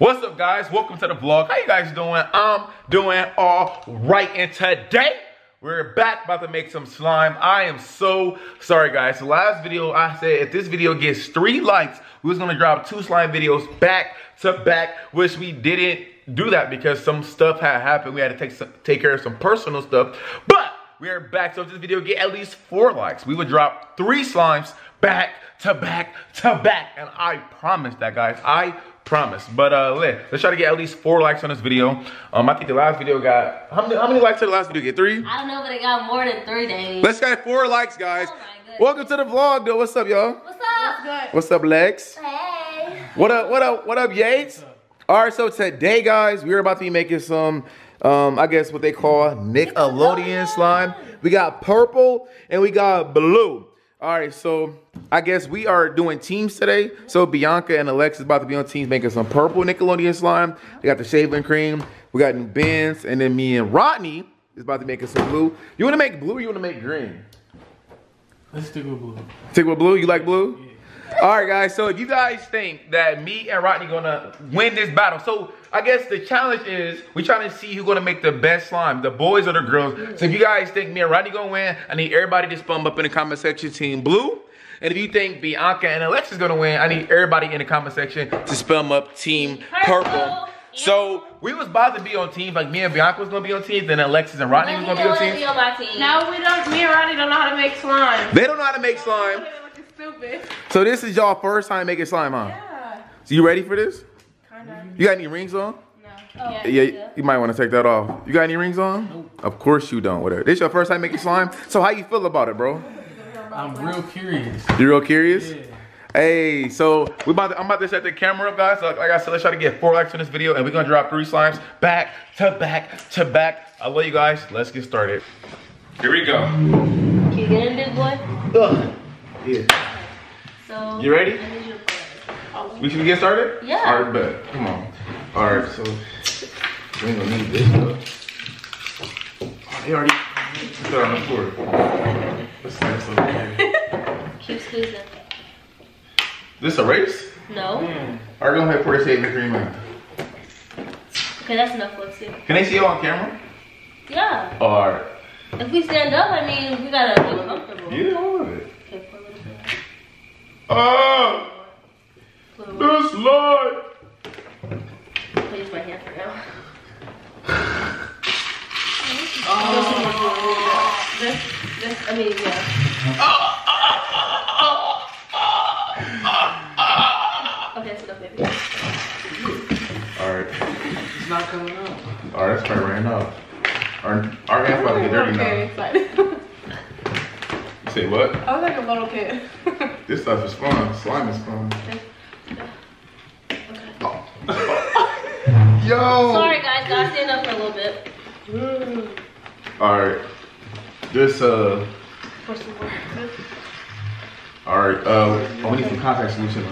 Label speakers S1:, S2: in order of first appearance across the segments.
S1: What's up, guys? Welcome to the vlog. How you guys doing? I'm doing all right, and today we're back about to make some slime. I am so sorry, guys. The last video I said if this video gets 3 likes, we was gonna drop 2 slime videos back to back, which we didn't do that because some stuff had happened. We had to take care of some personal stuff, but we are back. So if this video get at least 4 likes, we would drop 3 slimes back to back to back, and I promise that, guys. I promise. But let's try to get at least 4 likes on this video. I think the last video got how many likes did the last video get? 3?
S2: I don't know, but it got more than 3 days.
S1: Let's get 4 likes, guys.
S2: Oh my goodness.
S1: Welcome to the vlog, though. What's up, y'all?
S2: What's up?
S3: Good.
S1: What's up, Lex?
S2: Hey.
S1: What up, Yates? All right, so today, guys, we're about to be making some I guess what they call Nickelodeon slime. We got purple and we got blue. All right, so I guess we are doing teams today. So Biannca and Alexis about to be on teams making some purple Nickelodeon slime. They got the shaving cream. We got new bins, and then me and Rodney is about to make some blue. You want to make blue or you want to make green?
S3: Let's stick with blue.
S1: Stick with blue? You like blue?
S3: Yeah.
S1: All right, guys, so if you guys think that me and Rodney gonna win this battle, so I guess the challenge is we trying to see who's gonna make the best slime, the boys or the girls. So if you guys think me and Rodney gonna win, I need everybody to spam up in the comment section team blue. And if you think Biannca and Alexis gonna win, I need everybody in the comment section to spam up team purple. So we was about to be on teams, like me and Biannca was gonna be on teams, then Alexis and Rodney was gonna be on teams.
S2: No,
S3: we don't. Me and Rodney don't know how to make slime.
S1: They don't know how to make slime.
S3: Stupid.
S1: So this is y'all first time making slime, huh?
S3: Yeah.
S1: So you ready for this?
S3: Kinda.
S1: You got any rings on?
S3: No.
S1: Yeah, you might want to take that off. You got any rings on?
S3: Nope.
S1: Of course you don't. Whatever. This your first time making slime? So how you feel about it, bro?
S3: I'm real curious.
S1: You real curious?
S3: Yeah.
S1: Hey, so I'm about to set the camera up, guys. So like I said, let's try to get 4 likes on this video, and we're gonna drop 3 slimes back to back to back. I love you guys. Let's get started. Here we go.
S2: Can you get in, big boy?
S1: Ugh. Yeah.
S2: So
S1: You ready?
S2: I need you to put it.
S1: We should get started?
S2: Yeah.
S1: All right, bet. Come on. All right, so we ain't gonna need this stuff. Oh, they already put it on the floor. That's nice over here.
S2: Keep squeezing.
S1: This a race?
S2: No.
S1: All right, go ahead and pour the shaving cream in.
S2: Okay, that's enough. Let's see.
S1: Can they see you on camera?
S2: Yeah.
S1: All right.
S2: If we stand up, I mean, we gotta be comfortable.
S1: Yeah, I love it.
S2: Okay, put a little bit.
S1: Ah,
S2: Put a little
S1: this slime.
S2: I'll use my hand for now. I mean, yeah. Okay, that's enough, baby.
S1: All right.
S3: It's not coming out.
S1: All right, let's try right now. Our hands about to get dirty now.
S3: Excited.
S1: You say what?
S3: I was like a little kid.
S1: This stuff is fun. Slime is fun. Yo.
S2: Sorry, guys. Gotta stand up for a little bit.
S1: All right. This
S2: Pour some more.
S1: All right. We need some contact solution.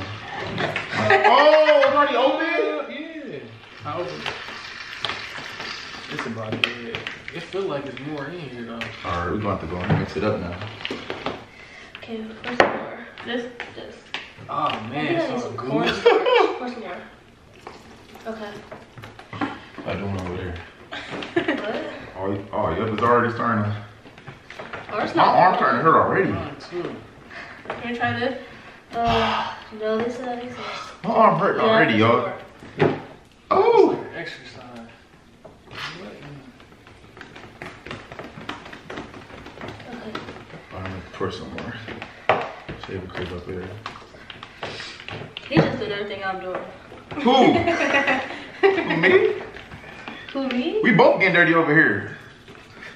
S1: Oh, it's already open?
S3: Yeah. How open? It's about it. It feels like it's more in here though.
S1: All right, we're going to go and mix it up now.
S2: Okay, pour some more. This.
S3: Oh
S2: I think
S3: man,
S2: I need
S3: it's all
S2: some
S3: good.
S2: cornstarch. Pour some more. Okay.
S1: What doing over there?
S2: What?
S1: Oh, yep, it's already starting to.
S2: Or it's
S1: My
S2: not.
S1: arm's starting to hurt already.
S3: Mine too.
S2: Can you try this? No, this is.
S1: My arm hurt already, y'all. Oh.
S3: Exercise.
S2: Okay.
S1: I'm gonna pour some more. Shave a cream up there.
S2: He just did everything I'm doing.
S1: Who? Who, me?
S2: Who, me?
S1: We both getting dirty over here.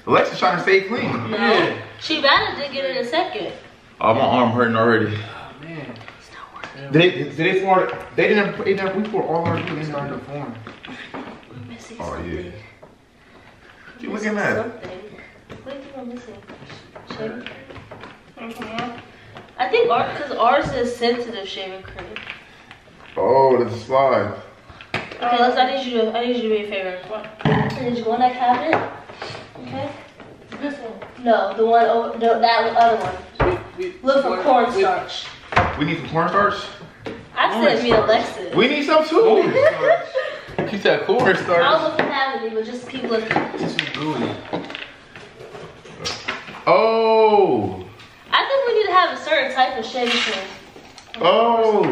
S1: Alexa's trying to stay clean.
S2: No.
S3: Yeah.
S2: She better did get it in a second.
S1: Oh, my arm hurting already.
S3: Oh man.
S2: It's not working.
S1: Did they pour? They never. We pour all our food
S3: It's
S1: in
S3: starting
S1: there.
S3: to form.
S2: We're missing
S1: Oh
S2: something.
S1: yeah. Keep
S2: We're
S1: looking
S2: missing
S1: at it.
S2: something. What do you think I'm missing? Shaving cream? I think because ours is sensitive shaving cream.
S1: Oh, there's a slide.
S2: Okay, I need you to do me a favor. I need you to go in that cabinet. Okay? This one. No, the one over, that other one. Look for cornstarch.
S1: We need some cornstarch.
S2: I said me and Alexis.
S1: We need some too. He said cornstarch.
S2: I'll look at it, but just keep looking.
S3: This is gooey.
S1: Oh.
S2: I think we need to have a certain type of shaving cream.
S1: Oh.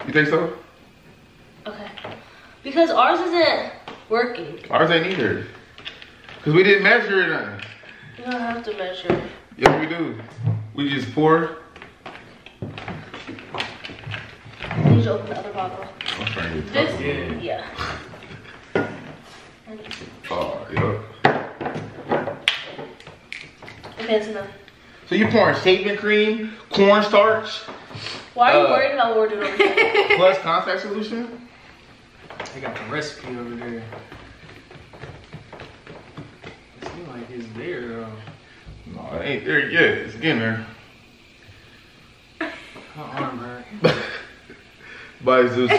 S1: You think so?
S2: Okay. Because ours isn't working.
S1: Ours ain't either. Because we didn't measure it.
S2: You don't have to measure.
S1: Yes, we do. We just pour.
S2: I need you to open the other bottle.
S3: Yeah.
S2: Yeah.
S1: Oh, yep.
S2: Okay, it's enough.
S1: So you pouring shaving cream, cornstarch,
S2: Why are you worried about what we're doing over here?
S1: plus contact solution?
S3: They got the recipe over there. It seems like it's there though.
S1: No, it ain't there yet. It's getting there.
S3: Her arm hurt.
S1: But it's too.
S2: You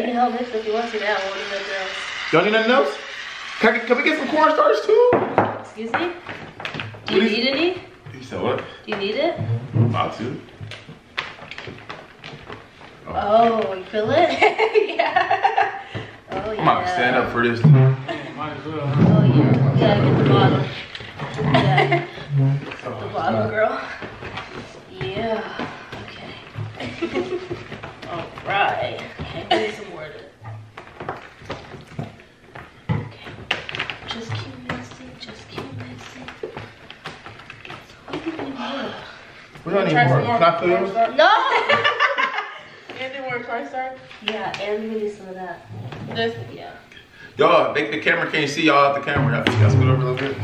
S2: can help mix if you want to now. What is that girl?
S1: Y'all need nothing else? Can we get some cornstarch too?
S2: Excuse me? Do you need any?
S1: He said what?
S2: Do you need it?
S1: About to.
S2: Oh, you feel it? Yeah. Oh, yeah.
S1: I'm about to stand up for this.
S3: Might as well.
S2: Oh, yeah. You gotta get the bottom. Yeah. The bottom, girl. Yeah. Okay. Alright. Okay, we need some more of it. Okay. Just keep mixing. Just keep mixing. So what do you need more?
S1: We don't need more. Can I fill yours?
S2: No!
S4: Anything more cornstarch?
S2: Yeah, and we need some of that.
S4: Just
S2: Yeah.
S1: Y'all, the camera can't see y'all out the camera. Y'all scoot over a little bit.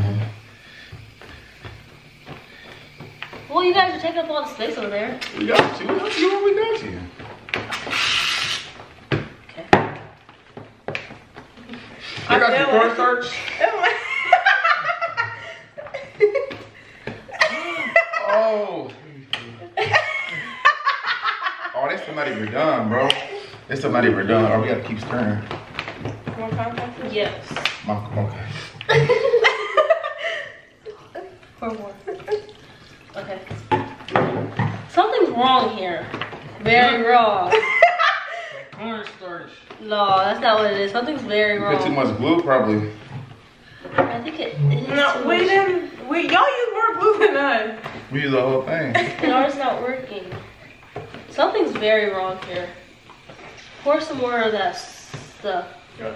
S2: Well, you guys are taking up all the space over there.
S1: We got you. We got you. We got you.
S2: Okay.
S1: You got some cornstarch? Oh. Oh, that's somebody we're done, bro. That's somebody we're done. Or we gotta keep stirring.
S4: more contact?
S2: Yes.
S1: Okay.
S2: Pour more. Okay. Something's wrong here. Very wrong.
S3: Cornstarch.
S2: No, that's not what it is. Something's very
S1: You put too
S2: wrong.
S1: much glue, probably.
S2: I think it is
S4: No,
S2: too
S4: we
S2: much.
S4: didn't. Y'all use more glue than us.
S1: We use the whole thing.
S2: And ours not working. Something's very wrong here. Pour some more of that stuff.
S1: Yeah.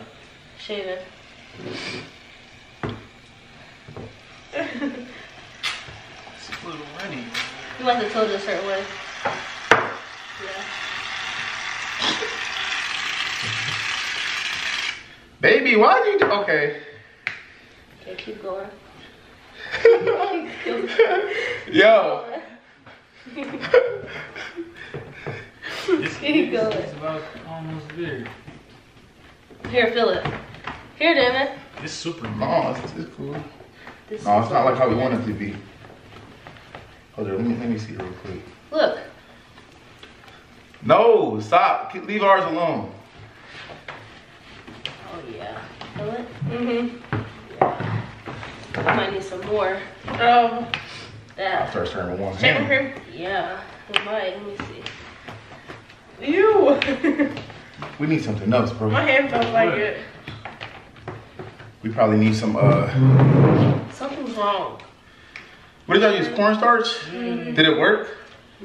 S2: Shave it.
S3: It's a little runny.
S2: You might have told it a certain way. Yeah.
S1: Baby, why did you do? Okay.
S2: Okay, keep going.
S1: Yo.
S2: Keep going.
S3: It's about almost there.
S2: Here, fill it. Here, damn it.
S3: It's super good.
S1: No, it's cool.
S2: This
S1: No,
S2: is
S1: it's not like how we
S2: all-
S1: want it to be. Hold on, let me see real quick.
S2: Look.
S1: No, stop. Leave ours alone.
S2: Oh yeah. Fill it.
S4: Mm-hmm.
S2: Yeah. I might need some more.
S4: Oh,
S1: I'll
S2: That.
S1: start stirring with one
S4: shaving
S1: hand.
S4: cream.
S2: Yeah. It might. Let me see.
S4: Ew.
S1: We need something else, bro.
S4: My hand feels like it.
S1: We probably need some,
S2: Something's wrong.
S1: what did y'all use, cornstarch? Did it work?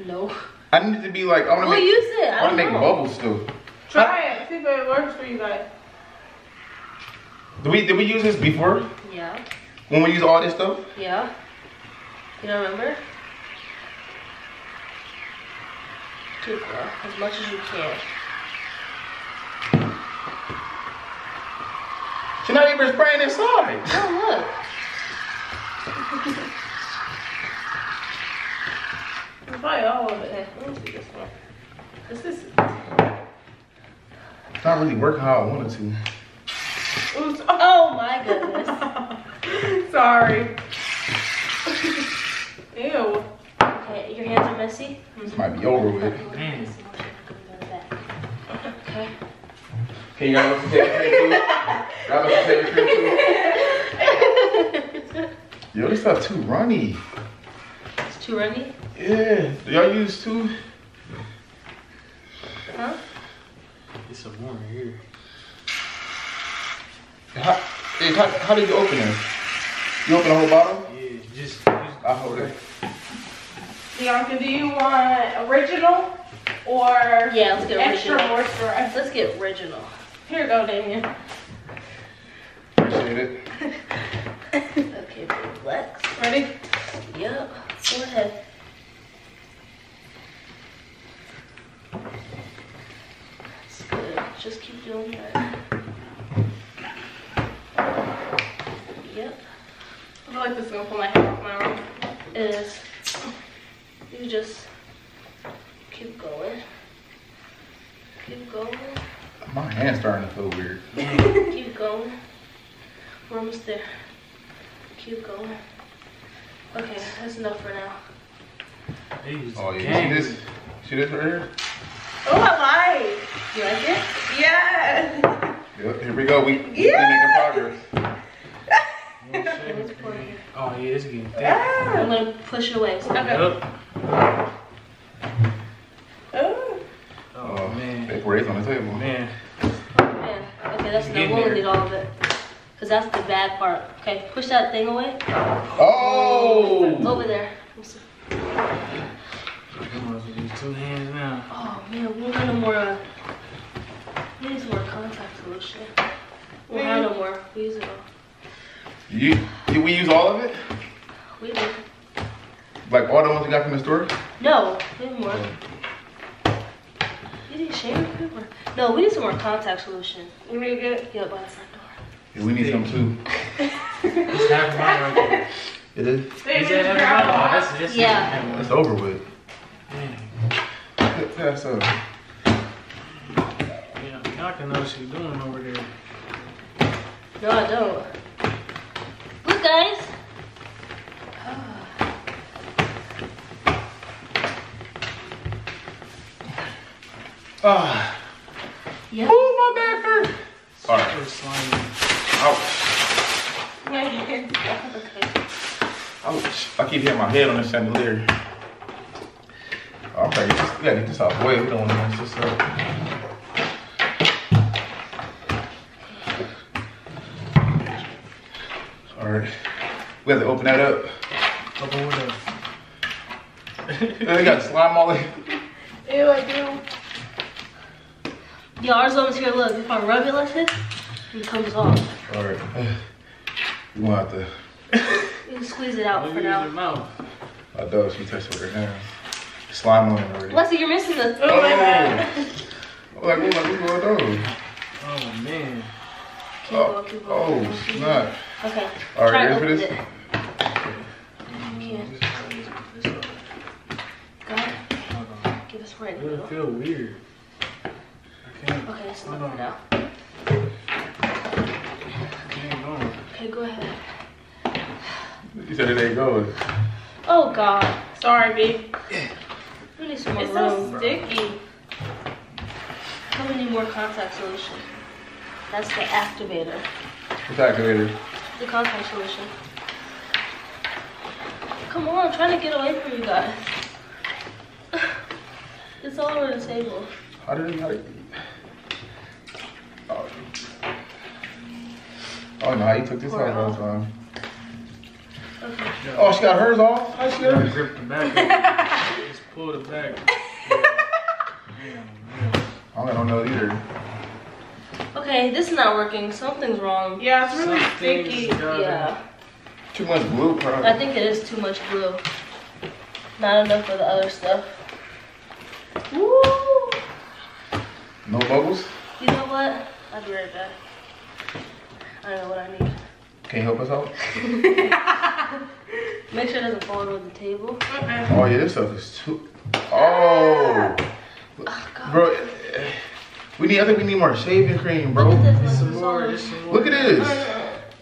S2: No.
S1: I need it to be like, I wanna
S2: We'll
S1: make,
S2: use it.
S1: I
S2: I
S1: wanna
S2: don't
S1: make
S2: know.
S1: bubbles still.
S4: Try it. See if it works for you guys.
S1: Did we use this before?
S2: Yeah.
S1: When we use all this stuff?
S2: Yeah. You don't remember? Keep going. As much as you can.
S1: She's not even spraying inside.
S2: Oh, look.
S4: It's probably all of it.
S2: Okay, let me see this one.
S4: This is.
S1: It's not really working how I want it to.
S4: Oops.
S2: Oh my goodness.
S4: Sorry. Ew.
S2: Okay, your hands are messy.
S1: This might be over with.
S3: Man.
S2: Okay.
S1: Can you grab us some shaving cream too? Grab us some shaving cream too? Yo, this stuff too runny.
S2: It's too runny?
S1: Yeah. Do y'all use two?
S2: Huh?
S3: It's some more here.
S1: How did you open it? You open the whole bottle?
S3: Yeah, just
S1: I'll hold it.
S4: Biannca, do you want original or
S2: Yeah, let's get
S4: extra
S2: original.
S4: moisturized?
S2: Let's get original.
S4: Here you go, Damien.
S1: Appreciate it.
S2: Okay, relax.
S4: Ready?
S2: Yep. Go ahead. That's good. Just keep doing that. Yep.
S4: I feel like this is gonna pull my hair off my arm.
S2: It is. You just keep going. Keep going.
S1: My hand's starting to feel weird.
S2: Keep going. We're almost there. Keep going. Okay, that's enough for now.
S1: Oh yeah, see this? See this right here?
S4: Oh, I like.
S2: You like it?
S4: Yes.
S1: Yep, here we go. We
S4: Yeah.
S1: making progress.
S2: Okay, let's pour it here.
S3: Oh yeah, it's getting thick.
S4: Ah.
S2: I'm gonna push it away. So
S4: Okay.
S3: Yup.
S4: Oh.
S3: Oh man.
S1: They raised on the table.
S3: Man.
S2: yeah. Okay, that's enough.
S3: Getting
S2: We'll
S3: there.
S2: need all of it. Cause that's the bad part. Okay, push that thing away.
S1: Oh!
S2: Over there.
S3: Come on, use 2 hands now.
S2: Oh man, we don't have no more. We need some more contact solution. We don't have no more. We use it all.
S1: Did we use all of it?
S2: We did.
S1: Like all the ones you got from the store?
S2: No, we need more. You need shampoo? No, we need some more contact solution.
S4: You ready to get it?
S2: Yeah, by the front door.
S1: Yeah, we need some too.
S3: It's half of mine right there.
S1: It is?
S3: Is
S4: Damien,
S3: that
S4: just
S3: half
S4: grab
S3: of mine?
S4: one.
S3: Oh, that's
S2: Yeah.
S1: It's over with.
S3: Man.
S1: Yeah, so.
S3: Yeah, Biannca knows what she's doing over there.
S2: No, I don't. Look, guys.
S1: Ah.
S2: Yep.
S1: Oh, my back hurt. All right.
S3: Super slimy.
S1: Ouch.
S2: Okay.
S1: Ouch. I keep hitting my head on the chandelier. Okay, we gotta get this out of the way. We don't want to mess this up. All right. We have to open that up.
S3: Open it up.
S1: They got slime all in.
S4: Ew, I do.
S2: Yeah, ours almost here. Look, if I rub it like this, it comes off.
S1: All right. We gonna have to.
S2: You can squeeze it out
S3: Look
S2: for
S3: at
S2: now.
S3: your mouth.
S1: I know she touched it with her hands. Slime on it already.
S2: Leslie, you're missing the.
S4: Oh my bad.
S1: Like, what going on?
S3: Oh man.
S2: Keep going, keep going.
S1: Oh, snap.
S2: Okay.
S1: All right,
S2: Try
S1: ready
S2: to
S1: for
S2: open
S1: this?
S2: it. Go ahead.
S3: Hold on.
S2: Give us right in
S3: It
S2: the
S3: doesn't
S2: middle.
S3: feel weird. I can't.
S2: Okay, it's
S3: Hold
S2: enough
S3: on.
S2: for now.
S3: I can't go.
S2: Okay, go ahead.
S1: You said it ain't going.
S2: Oh God.
S4: Sorry, B.
S2: We need some more
S4: It's
S2: room.
S4: so sticky.
S2: We need more contact solution. That's the activator.
S1: What's activated?
S2: The contact solution. Come on, I'm trying to get away from you guys. It's all over the table.
S1: How did it? Oh. Oh no, you took this
S2: Pour it
S1: off all
S2: off.
S1: the time.
S2: Okay.
S1: Oh, she got hers off? How she got
S3: Gotta
S1: hers?
S3: grip the back. Just pull the back.
S1: I don't know either.
S2: Okay, this is not working. Something's wrong.
S4: Yeah, it's really
S3: Some things
S4: sticky.
S3: gotta-
S2: Yeah.
S1: Too much glue, probably.
S2: I think it is too much glue. Not enough for the other stuff.
S4: Woo!
S1: No bubbles?
S2: You know what? I'll be right back. I don't know what I need.
S1: Can you help us out?
S2: Make sure it doesn't fall over the table.
S4: Okay.
S1: Oh yeah, this stuff is too. Oh,
S2: Oh, God.
S1: bro, I think we need more shaving cream,
S2: Look
S1: bro.
S2: at this.
S3: Just some
S2: It's
S3: more.
S2: all-
S3: Just some more.
S1: Look at this.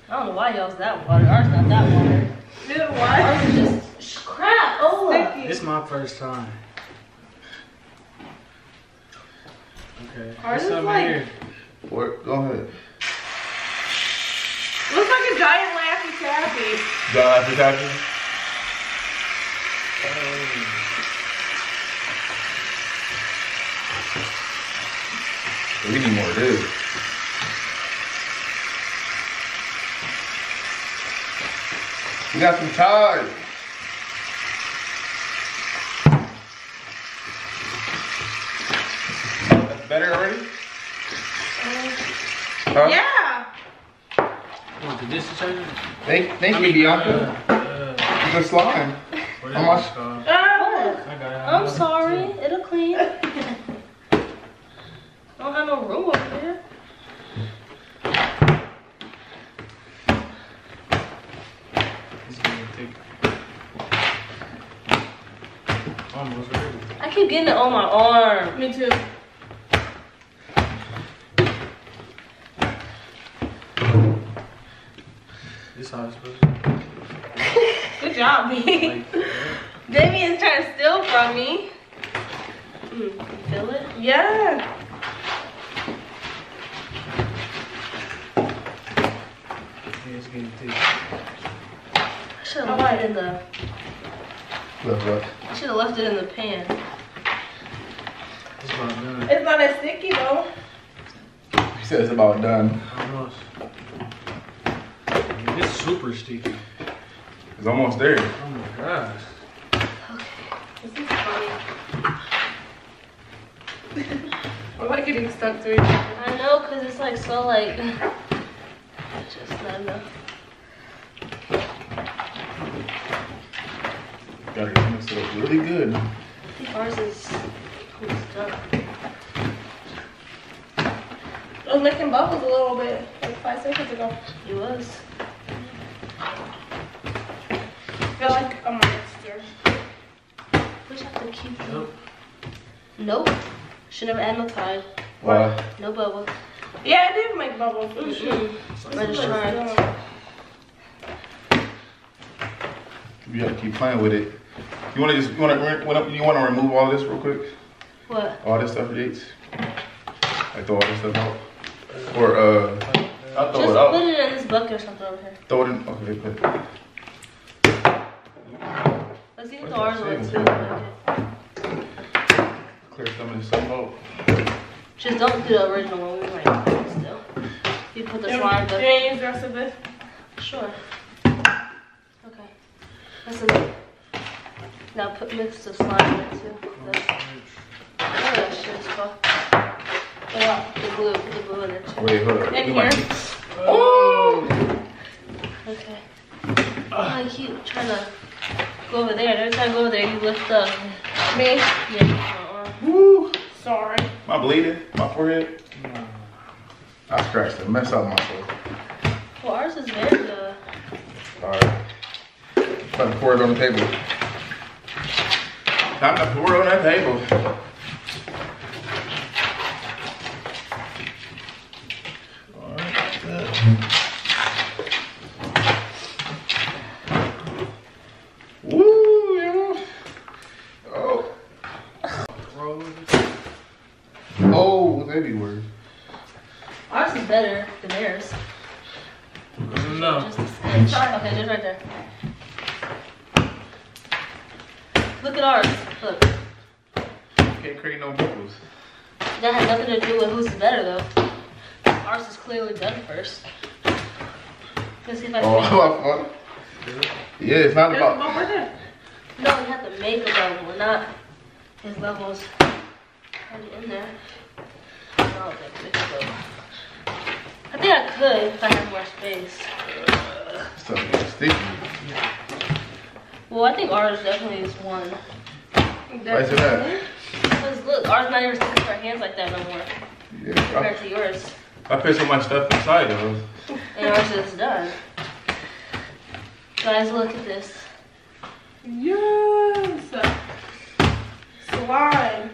S2: I don't know why y'all's that water. Ours not that water.
S4: Dude,
S2: Ours
S4: what?
S2: is just crap. Oh,
S4: Sticky.
S3: This is my first time. Okay.
S4: Ours
S3: What's
S4: is
S3: up
S4: like-
S3: here?
S1: What? Go ahead.
S4: Looks like a giant Laffy Taffy.
S1: Got Laffy Taffy? We need more of this. We got some ties. That's better already? Huh?
S4: Yeah.
S3: What, the distance charger?
S1: Thank you, Biannca. The slime.
S3: What
S1: How much?
S3: is it called?
S4: Oh.
S3: I got it.
S2: I'm sorry. It'll clean. I don't have no room over here.
S3: It's gonna take almost ready.
S2: I keep getting it on my arm.
S4: Me too.
S3: This how it's supposed to be.
S4: Good job, me.
S3: Like,
S2: Damien's trying to steal from me. You feel it?
S4: Yeah.
S3: yeah, it's getting thick.
S2: I should have left it in the.
S1: Look.
S2: I should have left it in the pan.
S3: It's about done.
S4: It's not as sticky though.
S1: He said it's about done.
S3: Almost. Yeah, it's super sticky.
S1: It's almost there.
S3: Oh my gosh.
S2: This is funny.
S4: I like getting stuck to it.
S2: I know, cause it's like so like. Just not enough.
S1: Gotta mix it up really good.
S2: I think ours is almost done.
S4: I was making bubbles a little bit like 5 seconds ago.
S2: It was.
S4: I feel like a monster.
S2: We just have to keep them.
S3: Nope.
S2: Nope. Should never add no tide.
S1: Wow.
S2: No bubble.
S4: Yeah, I did make bubbles.
S2: I'm just trying.
S1: You gotta keep playing with it. You wanna remove all this real quick?
S2: What?
S1: All this stuff, Yates? Like throw all this stuff out? Or I'll throw
S2: Just
S1: it out.
S2: put it in this bucket or something over here.
S1: Throw it in. Okay, good.
S2: Let's see if the ours will too.
S1: Clear some of this stuff out.
S2: Just don't do the original one. We might still. You put the slime
S4: Do
S2: back.
S4: you use the rest of this?
S2: Sure. Okay. That's enough. Now mix the slime in it too. That's, oh, that shit's fun. The glue. Put the glue in there too.
S1: Wait, hold up.
S4: In
S1: We might-
S4: here.
S1: Oh!
S2: Okay. I keep trying to go over there. Every time I go over there, you lift up.
S4: Me?
S2: Yeah.
S1: Woo!
S4: Sorry.
S1: Am I bleeding? My forehead? I scratched the mess out of myself.
S2: Well, ours is very good.
S1: Alright. About to pour it on the table. Time to pour it on that table. Alright, good. Woo! Yeah. Oh. Oh, it's everywhere.
S2: Ours is better than theirs.
S3: No.
S2: Just a sketch. Okay, just right there. Look at ours. Look.
S1: Can't create no bubbles.
S2: That had nothing to do with who's better though. Ours is clearly done first. Let's see if I can.
S1: Oh, yeah, it's not
S4: There's a
S1: about.
S4: bubble right there.
S2: No, we have to make a level, not his levels already in there. I don't think we can go. I think I could if I had more space.
S1: Stuff is sticky.
S2: Well, I think ours definitely is one.
S1: Why is it that?
S2: Because look, ours not even sticking to our hands like that no more
S1: Yeah,
S2: compared to yours.
S1: I put so much stuff inside of us.
S2: And ours is done. Guys, look at this.
S4: Yes. Slime.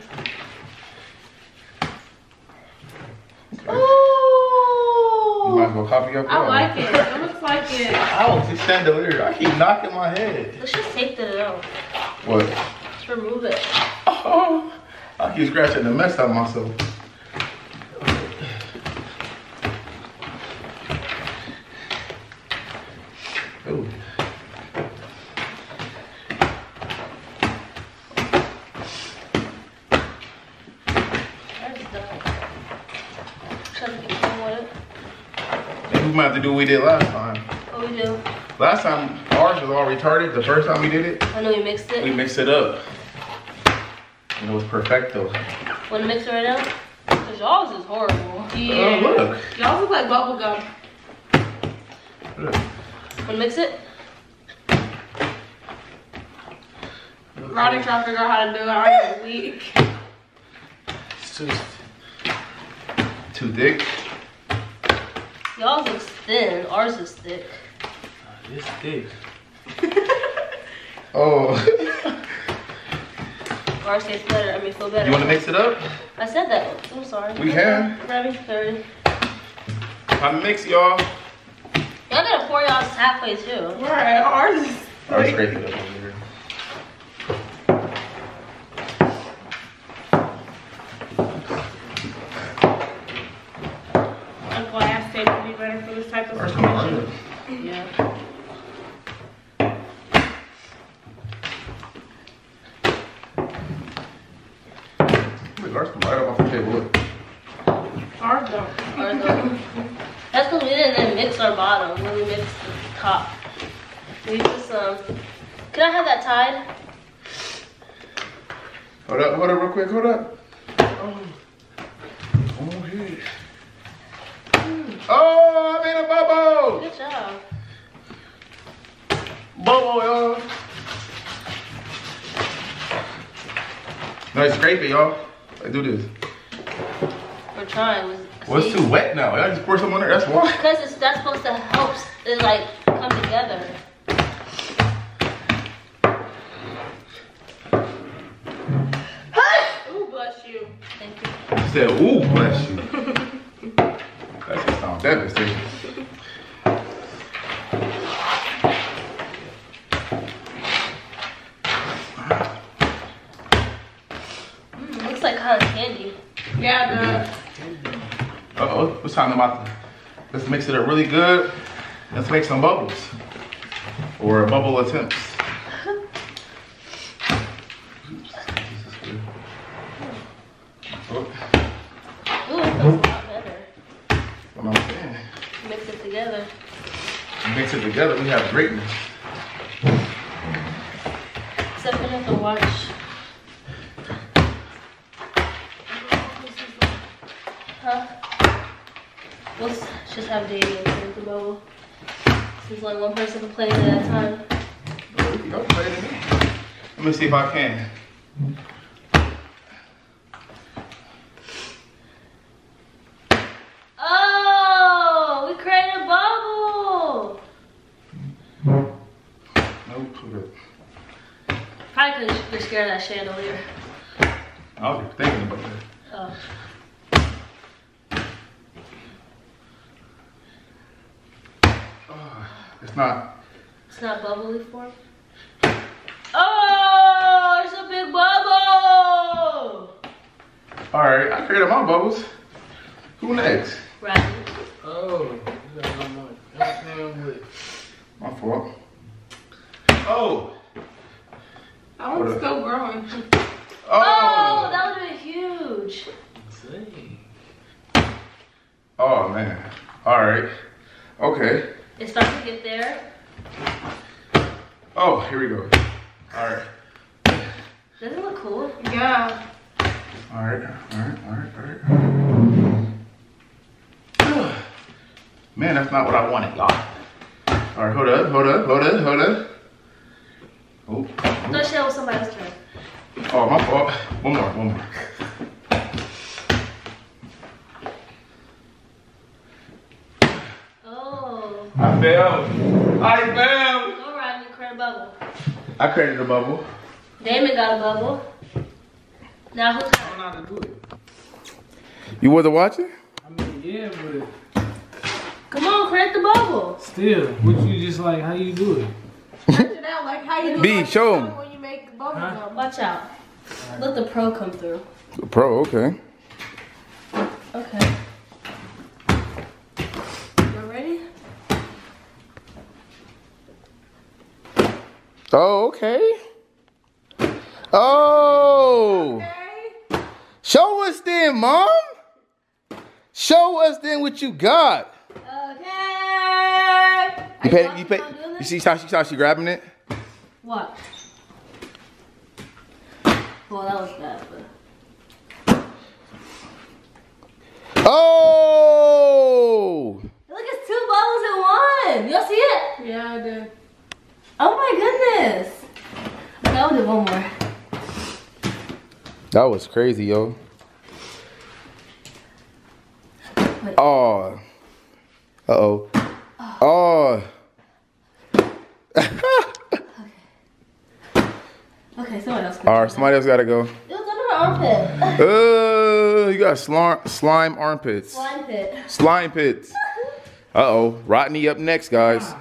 S1: You
S2: Ooh!
S1: might as well copy up.
S4: I like it. It looks like it.
S1: Ow, this chandelier. I keep knocking my head.
S2: Let's just take that out.
S1: What?
S2: Let's remove it.
S1: Oh, I keep scratching the mess out of myself. Ooh.
S2: Ours is done. Should I keep going with it?
S1: Maybe we might have to do what we did last time.
S2: Oh, What we do?
S1: Last time ours was all retarded. The first time we did it,
S2: I know we mixed it.
S1: we mixed it up. And it was perfecto.
S2: Want to mix it right now? Cause y'all's is horrible.
S4: Yeah.
S1: Oh, look.
S4: Y'all look like bubble gum.
S1: Look.
S2: Want to mix it?
S4: Ronnie trying to figure out how to do it. I'm weak.
S3: It's too.
S1: Too thick.
S2: Y'all's looks thin. Ours is thick.
S3: It's thick.
S1: Oh.
S2: Ours tastes better. I mean, feel better.
S1: You want to mix it up?
S2: I said that. I'm sorry.
S1: We can.
S2: Ready? 30.
S1: I mix y'all.
S2: Y'all gotta pour y'all's halfway too.
S4: Right, ours is
S1: Oh, it's crazy up over here.
S4: a glass tape would be better for this type of
S1: Ours
S4: situation.
S1: come
S2: Yeah.
S1: Look, ours come right up off the table. Look.
S4: Ours don't.
S2: Ours don't. That's because we didn't mix our bottom when we mixed the top. We just Can I have that tied?
S1: Hold up real quick, hold up. Oh shit. Oh, I made a bubble!
S2: Good job.
S1: Bubble, y'all. Nice scrape it, y'all. Let's do this.
S2: We're trying.
S1: Well, it's too wet now. I just pour some on there, that's why.
S2: Because that's supposed to help it like come together.
S4: Ooh, bless you.
S2: Thank you.
S1: She said, ooh, bless you. That just sounds devastating.
S2: Looks like cotton candy.
S4: Yeah,
S1: Uh-oh, it's time about to, let's mix it up really good. Let's make some bubbles. Or bubble attempts. Oh,
S2: Ooh, it feels a lot better.
S1: what I'm saying.
S2: Mix it together.
S1: Mix it together, we have greatness.
S2: Except we have to watch. Huh? We'll just have Damien play the bubble. Since only one person can play it at a time.
S1: Y'all play it again. Let me see if I can.
S2: Oh, we created a bubble.
S1: Nope, hold up.
S2: Probably because you're scared of that chandelier.
S1: I was just thinking about that.
S2: Oh.
S1: It's not.
S2: It's not bubbly form. Oh, it's a big bubble.
S1: Alright, I created my bubbles. Who next?
S2: Right.
S3: Oh, you got one more. Goddamn with.
S1: My fault. Oh!
S4: that one's still growing.
S2: Oh, that would have been huge.
S3: Insane.
S1: Oh man. Alright. Okay.
S2: It's starting to get there.
S1: Oh, here we go. Alright.
S2: Doesn't it look cool?
S4: Yeah.
S1: Alright. Man, that's not what I wanted, y'all. Alright, hold up. Oh.
S2: No, shit, was somebody else's turn.
S1: Oh, my fault. One more.
S2: Oh.
S1: I failed.
S2: Go Rodney, create a bubble.
S1: I created a bubble.
S2: Damon got a bubble. Now who's
S3: I don't
S2: turn?
S3: know how to do it.
S1: You wasn't watching?
S3: I mean, yeah, but
S2: Come on, create the bubble.
S3: still, what you just like, how you do it?
S4: Stretch it out like how you do
S1: B,
S4: like
S1: show 'em.
S4: when you make bubble
S3: Huh?
S4: gum.
S2: Watch out. Let the pro come through.
S1: Pro, okay.
S2: Okay. You ready?
S1: Oh, okay. Oh.
S4: Okay.
S1: Show us then, Mom. Show us then what you got.
S4: Okay.
S1: You see how she grabbing it?
S2: What? Well, that was bad, but.
S1: Oh!
S2: Look, it's 2 bubbles in one. Y'all see it?
S4: Yeah, I did.
S2: Oh my goodness. Okay, I'll do one more.
S1: That was crazy, yo.
S2: Wait.
S1: Oh. Uh-oh. Oh.
S2: Okay, someone else.
S1: All right, somebody else gotta go.
S2: It was under my armpit.
S1: You got slime armpits.
S2: Slime pit.
S1: Slime pits. Uh-oh. Rodney up next, guys.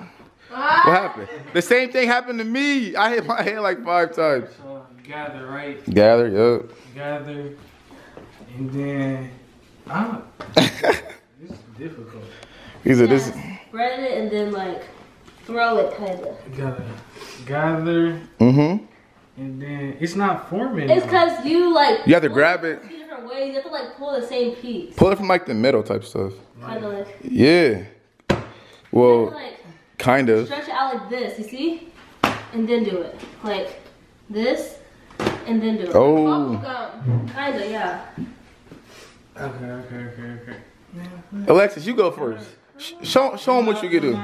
S1: What happened? The same thing happened to me. I hit my head like 5 times.
S3: So gather, right?
S1: Gather, yup.
S3: Gather, and then this is difficult.
S1: He said this.
S2: Spread it and then like throw it, kind of.
S3: Gather.
S1: Mm-hmm.
S3: And then it's not forming.
S2: It's because you like.
S1: You have to grab it.
S2: 2 different ways. You have to like pull the same piece.
S1: Pull it from like the middle type stuff.
S2: Kind of like.
S1: Yeah. Well,
S2: You have to, like,
S1: kind of.
S2: stretch it out like this, you see? And then do it. Like this, and then do it.
S1: Oh.
S2: Kinda, yeah.
S3: Okay.
S1: Alexis, you go first. Show them what you can do.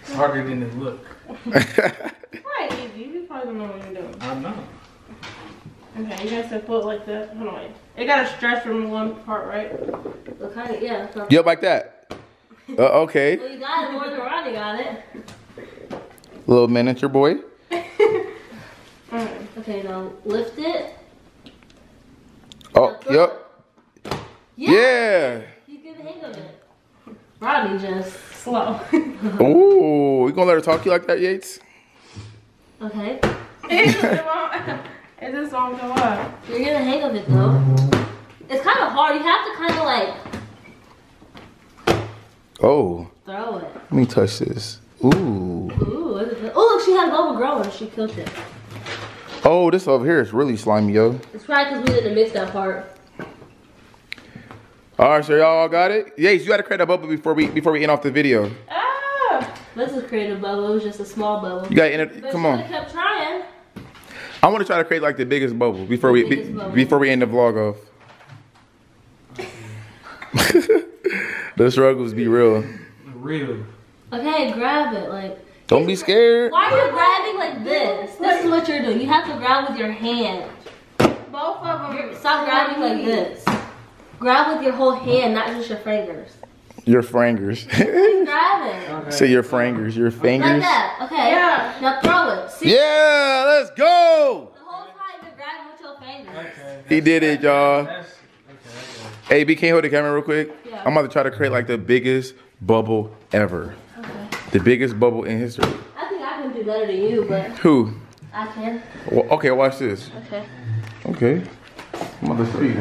S3: It's harder than it look.
S4: Right, easy. You probably don't know what you're doing.
S3: I know.
S4: Okay, you guys said put it like that. Hold on, wait. It got to stretch from one part, right?
S2: So kind of, yeah. So.
S1: Yep, like that. Okay.
S2: Well, you got it more than Ronnie got it.
S1: Little miniature boy.
S4: Alright.
S2: Okay, now lift it.
S1: Oh, yep. Yeah.
S2: You get the hang of it. Ronnie just
S4: Slow.
S1: Ooh, you gonna let her talk to you like that, Yates?
S2: okay.
S4: It just won't go up.
S2: You're getting the hang of it though. It's kind of hard. You have to kind of like
S1: Oh.
S2: throw it.
S1: Let me touch this. Ooh.
S2: Ooh, oh look, she had a bubble growing. She killed it.
S1: Oh, this over here is really slimy, yo.
S2: It's probably because we didn't mix that part.
S1: All right, so y'all all got it? Yates, you gotta create a bubble before we end off the video.
S4: Ah!
S2: This is create a bubble. It was just a small bubble.
S1: You gotta end it.
S2: But
S1: Come
S2: she
S1: on.
S2: kept trying.
S1: I want to try to create like the biggest bubble before we end the vlog off. The struggles be real.
S3: Real.
S2: Okay, grab it. Like.
S1: Don't be scared.
S2: Why are you grabbing like this? This is what you're doing. You have to grab with your hand.
S4: Both of them.
S2: Stop grabbing like this. Grab with your whole hand, not just your fingers.
S1: Your fingers.
S2: Keep grabbing.
S3: Okay.
S1: Say your fingers. Your fingers.
S2: Like that. Okay.
S4: Yeah.
S2: Now throw it. See?
S1: Yeah, let's go.
S2: The whole time you're grabbing with your fingers.
S3: Okay.
S1: He did it, y'all.
S3: Okay.
S1: Hey, B, can you hold the camera real quick?
S2: Yeah.
S1: I'm about to try to create like the biggest bubble ever.
S2: Okay.
S1: The biggest bubble in history.
S2: I think I can do better than you, but
S1: Who?
S2: I can.
S1: Well, okay, watch this.
S2: Okay.
S1: Okay. I'm about to show you.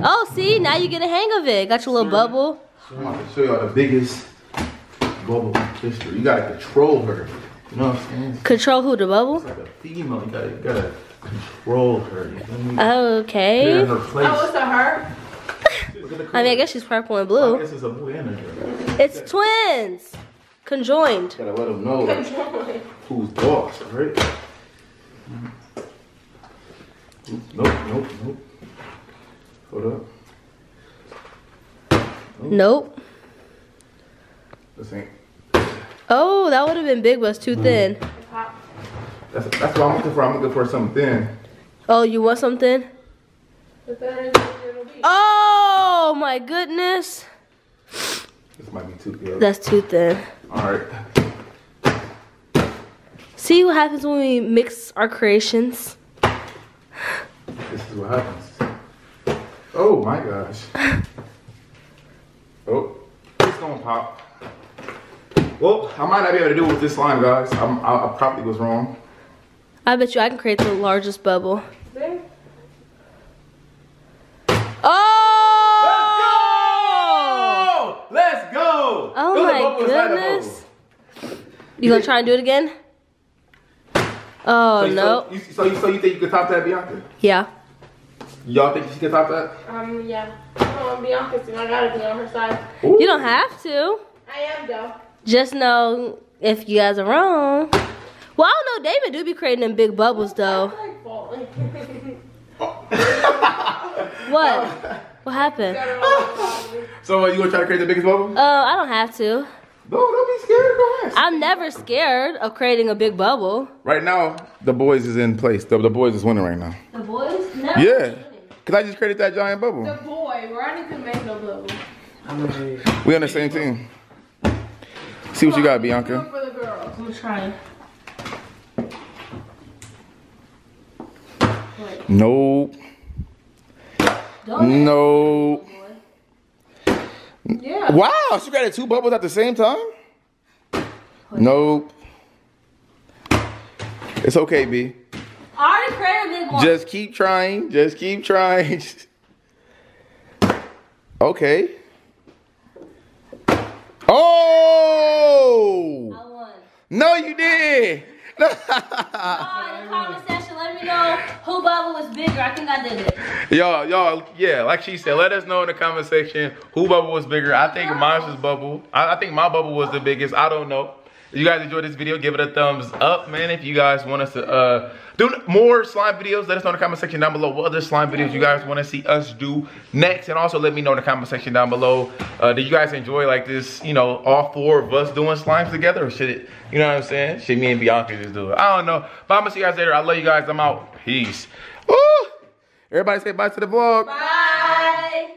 S2: Oh, see? Now you get a hang of it. Got your little bubble.
S1: I'm about to show y'all the biggest bubble in history. You gotta control her. You know what I'm saying?
S2: Control who? The bubble?
S1: It's like a female. You gotta control her. You feel me? Put her
S2: Okay.
S1: in her place.
S4: Oh, it's a her?
S1: Look at the
S2: I mean, I guess she's purple and
S1: I
S2: blue.
S1: guess it's a boy and a girl.
S2: It's twins. Conjoined.
S1: Gotta let them know who's boss, right? Nope. Hold up.
S2: Nope.
S1: This ain't.
S2: Oh, that would have been big, but it's too thin.
S1: That's what I'm looking for. I'm looking for something thin.
S2: Oh, you want something?
S4: But that is what it'll be.
S2: Oh my goodness.
S1: This might be too good.
S2: That's too thin.
S1: All right.
S2: See what happens when we mix our creations?
S1: This is what happens. Oh my gosh. Oh, it's gonna pop. Well, I might not be able to do it with this slime, guys. I probably was wrong.
S2: I bet you I can create the largest bubble.
S4: There.
S2: Oh!
S1: Let's go!
S2: Oh
S1: Those are
S2: my
S1: bubbles inside the
S2: goodness.
S1: bubble.
S2: You gonna try and do it again? Oh, no.
S1: So you think you could top that, Biannca?
S2: Yeah.
S1: Y'all think she can top that?
S4: Yeah. I'm Biannca, so I gotta be on her side.
S1: Ooh.
S2: You don't have to.
S4: I am though.
S2: Just know if you guys are wrong. Well, I don't know. Damien do be creating them big bubbles though. What? What happened?
S1: So you gonna try to create the biggest bubble?
S2: I don't have to.
S1: No, don't be scared. Go ahead.
S2: I'm never scared of creating a big bubble.
S1: Right now, the boys is in place. The boys is winning right now.
S2: The boys? No.
S1: Yeah. Cause I just created that giant bubble.
S4: The boy, Ronnie can make no bubble.
S1: We on the same team. See what you got, Biannca.
S4: Do it for the girls.
S2: I'm trying.
S1: Nope.
S2: Don't
S1: Nope.
S4: Yeah.
S1: Wow, she created 2 bubbles at the same time? Nope. It's okay, B.
S2: I already created a big one.
S1: Just keep trying. Just keep trying. Okay. Oh!
S2: I won.
S1: No, you did.
S2: In the comment section, let me know who bubble was bigger. I think I did it.
S1: Y'all, yeah, like she said, let us know in the comment section who bubble was bigger. I think mine was bubble. I think my bubble was the biggest. I don't know. If you guys enjoyed this video, give it a thumbs up, man. If you guys want us to do more slime videos, let us know in the comment section down below what other slime videos you guys want to see us do next. And also let me know in the comment section down below, do you guys enjoy like this, you know, all 4 of us doing slimes together? Or should it, you know what I'm saying? Should me and Biannca just do it? I don't know. But I'm going to see you guys later. I love you guys. I'm out. Peace. Woo! Everybody say bye to the vlog.
S2: Bye.